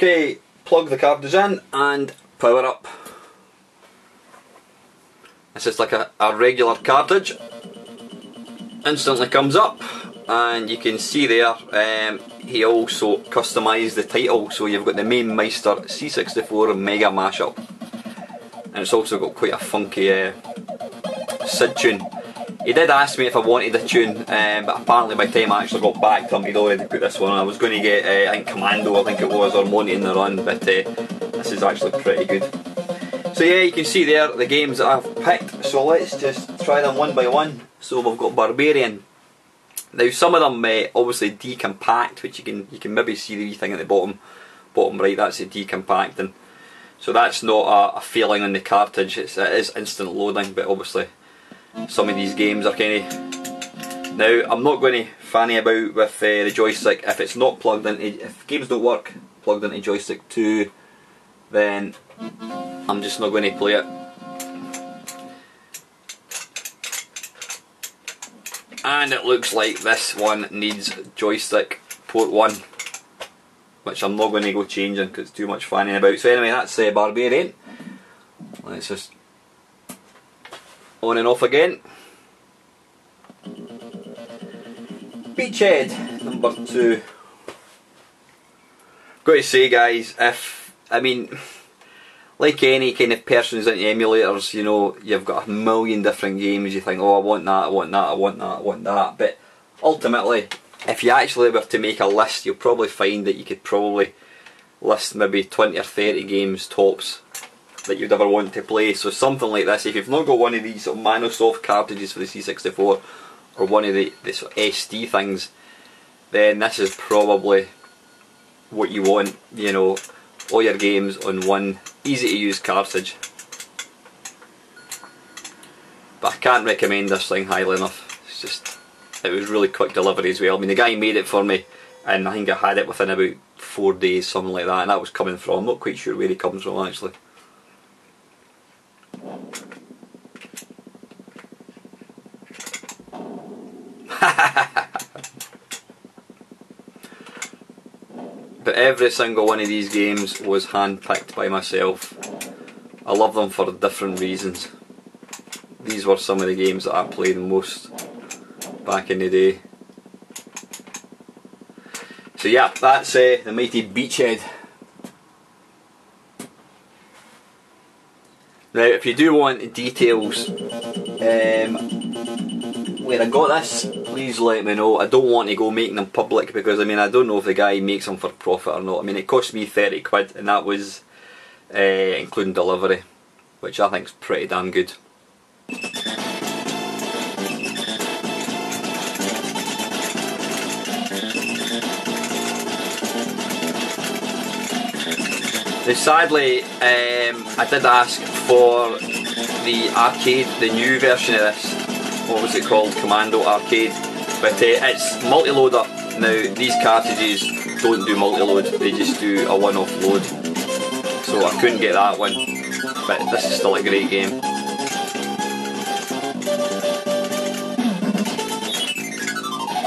Okay, plug the cartridge in and power up. It's just like a regular cartridge. Instantly comes up, and you can see there he also customised the title, so you've got the Mamemeister C64 Mega Mashup, and it's also got quite a funky SID tune. He did ask me if I wanted a tune, but apparently by the time I actually got back to him he'd already put this one on. I was going to get I think Commando, I think it was, or Monty in the Run, but this is actually pretty good. So yeah, you can see there the games that I've picked, so let's just try them one by one. So we've got Barbarian. Now some of them obviously decompact, which you can maybe see the wee thing at the bottom right, that's the decompacting. So that's not a failing on the cartridge, it is instant loading, but obviously some of these games are kind of... Now I'm not going to fanny about with the joystick. If it's not plugged into, if games don't work plugged into joystick 2, then I'm just not going to play it. And it looks like this one needs joystick port 1, which I'm not going to go changing because it's too much fanning about. So anyway, that's Barbarian. Let's just on and off again. Beachhead number 2. Got to say guys, like any kind of person who's into emulators, you know, you've got a million different games, you think, oh I want that, I want that, I want that, I want that, but ultimately, if you actually were to make a list, you'll probably find that you could probably list maybe 20 or 30 games tops that you'd ever want to play. So something like this, if you've not got one of these sort of Manosoft cartridges for the C64, or one of the sort of SD things, then this is probably what you want, you know, all your games on one easy to use cartridge. But I can't recommend this thing highly enough. It's just, it was really quick delivery as well. I mean, the guy made it for me and I think I had it within about 4 days, something like that, and that was coming from, I'm not quite sure where he comes from actually. But every single one of these games was hand-picked by myself. I love them for different reasons. These were some of the games that I played most back in the day. So yeah, that's the mighty Beachhead. Now if you do want details where I got this, please let me know. I don't want to go making them public because I mean I don't know if the guy makes them for profit or not. I mean it cost me 30 quid and that was including delivery, which I think is pretty damn good. Now sadly I did ask for the arcade, the new version of this. What was it called? Commando Arcade. But it's multi-loader. Now these cartridges don't do multi-load, they just do a one-off load. So I couldn't get that one, but this is still a great game.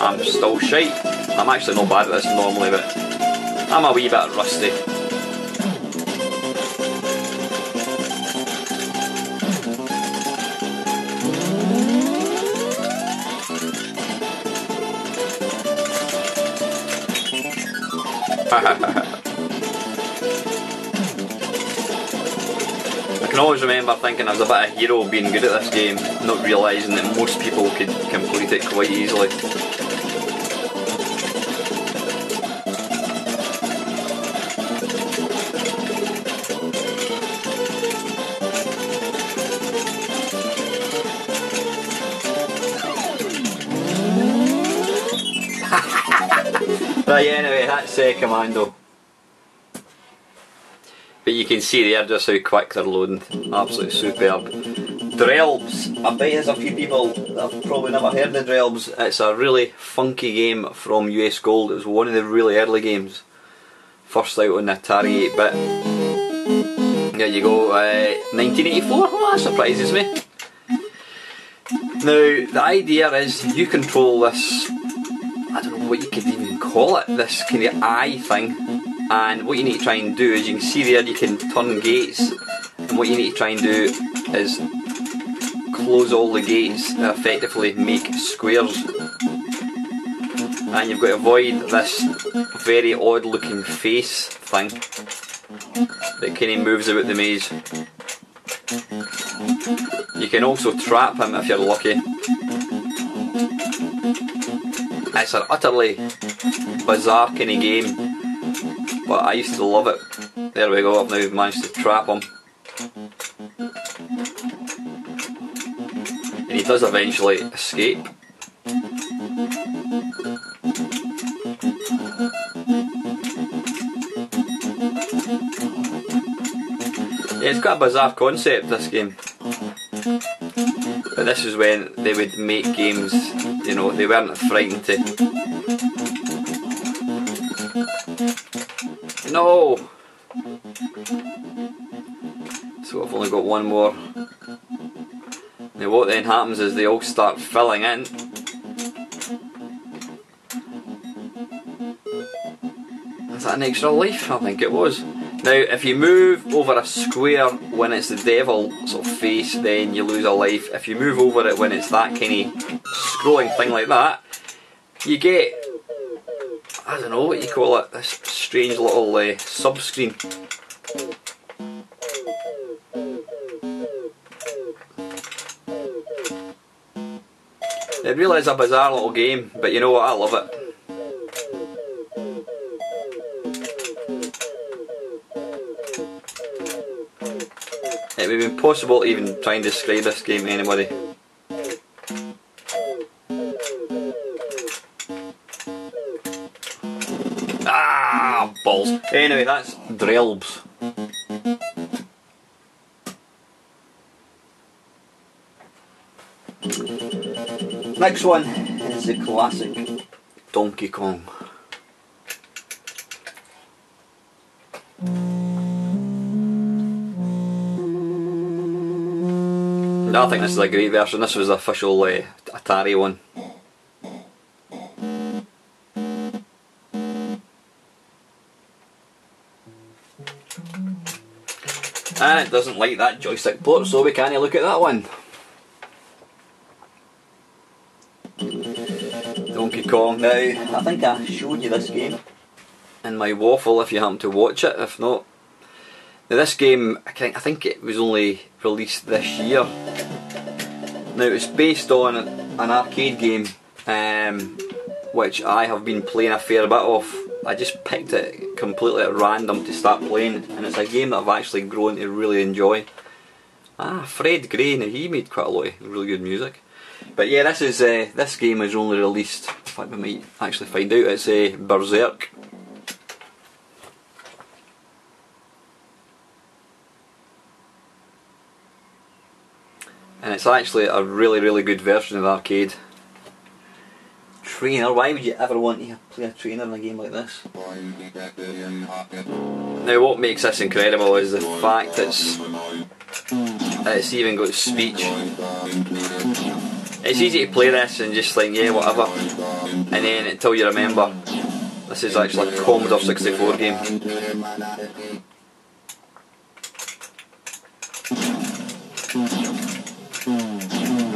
I'm still shite. I'm actually not bad at this normally, but I'm a wee bit rusty. I can always remember thinking I was a bit of a hero being good at this game, not realising that most people could complete it quite easily. Right, anyway, that's Commando. But you can see there just how quick they're loading. Absolutely superb. Drelbs. I bet there's a few people that have probably never heard of Drelbs. It's a really funky game from US Gold. It was one of the really early games. First out on the Atari 8-bit. There you go, 1984. Oh, that surprises me. Now, the idea is you control this, I don't know what you could even call it, this kind of eye thing. and what you need to try and do is, you can see there you can turn gates, and what you need to try and do is close all the gates and effectively make squares. And you've got to avoid this very odd looking face thing that kind of moves about the maze. You can also trap him if you're lucky. It's an utterly bizarre kind of game, but I used to love it. There we go, I've now managed to trap him. And he does eventually escape. Yeah, it's got a bizarre concept, this game. But this is when they would make games, you know, they weren't frightened to... No! So I've only got one more. Now what then happens is they all start filling in. Is that an extra life? I think it was. Now if you move over a square when it's the devil sort of face, then you lose a life. If you move over it when it's that kind of scrolling thing like that, you get, I don't know what you call it, this strange little sub-screen. It really is a bizarre little game, but you know what, I love it. It would be impossible to even try and describe this game to anybody. Ah, balls. Anyway, that's Drelbs. Next one is the classic Donkey Kong. I think this is a great version. This was the official Atari one. And it doesn't like that joystick port, so we can't look at that one. Donkey Kong. Now, I think I showed you this game in my waffle if you happen to watch it. If not, now this game, I think it was only released this year. Now it's based on an arcade game which I have been playing a fair bit of. I just picked it completely at random to start playing, and it's a game that I've actually grown to really enjoy. Fred Gray, now he made quite a lot of really good music. But yeah, this game is only released, in fact we might actually find out, it's Berserk. And it's actually a really, really good version of the arcade. Trainer, why would you ever want to play a trainer in a game like this? Now what makes this incredible is the fact it's even got speech. It's easy to play this and just think, yeah, whatever, and then until you remember this is actually a Commodore 64 game.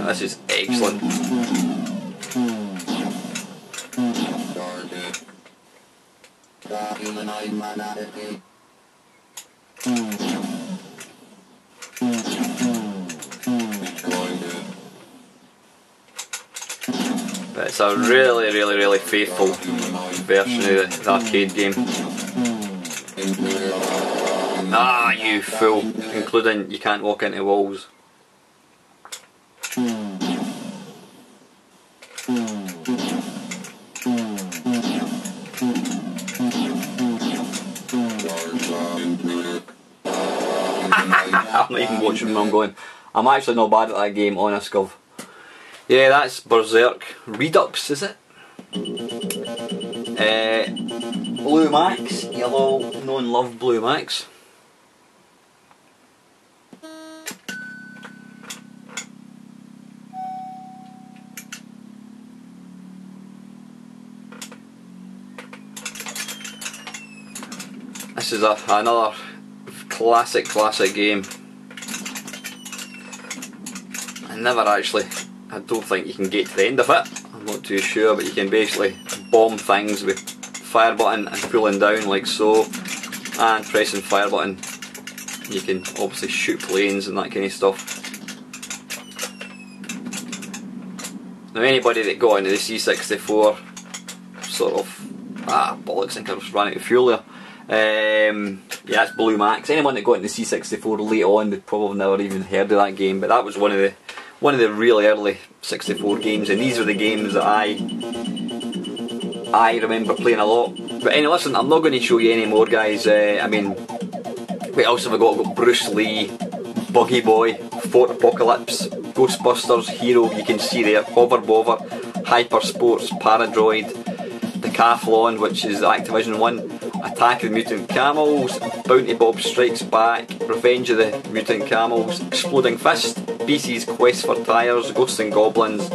This is excellent. But it's a really, really, really faithful version of the arcade game. Ah, you fool! Including you can't walk into walls. I'm not even watching where I'm going. I'm actually not bad at that game, honest gov. Yeah, that's Berserk. Redux, is it? Blue Max. You'll all know and love Blue Max. This is another classic game. I don't think you can get to the end of it. I'm not too sure, but you can basically bomb things with fire button and pulling down like so, and pressing fire button. You can obviously shoot planes and that kind of stuff. Now anybody that got into the C64 sort of, bollocks, I think I just ran out of fuel there. Yeah, it's Blue Max. Anyone that got into the C64 late on would probably never even heard of that game, but that was one of the really early 64 games, and these are the games that I remember playing a lot. But anyway, listen, I'm not going to show you any more, guys. I mean, what else have I got? I've got Bruce Lee, Buggy Boy, Fort Apocalypse, Ghostbusters, Hero, you can see there, Hover Bover, Hyper Sports, Paradroid, Decathlon, which is the Activision one, Attack of the Mutant Camels, Bounty Bob Strikes Back, Revenge of the Mutant Camels, Exploding Fist, BC's Quest for Tires, Ghosts and Goblins,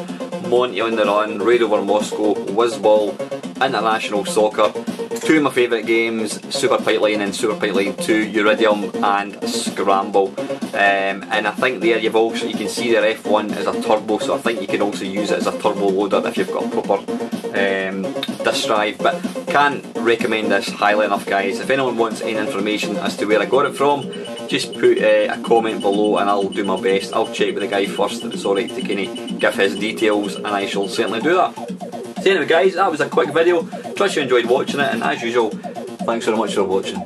Monty on the Run, Raid Over Moscow, Whizball, International Soccer, two of my favourite games, Super Pipeline and Super Pipeline 2, Uridium and Scramble. And I think there you can see their F1 is a turbo, so I think you can also use it as a turbo loader if you've got a proper disk drive. But can't recommend this highly enough, guys. If anyone wants any information as to where I got it from, just put a comment below and I'll do my best. I'll check with the guy first if it's alright to kind of give his details, and I shall certainly do that. So anyway, guys, that was a quick video. Trust you enjoyed watching it, and as usual, thanks very much for watching.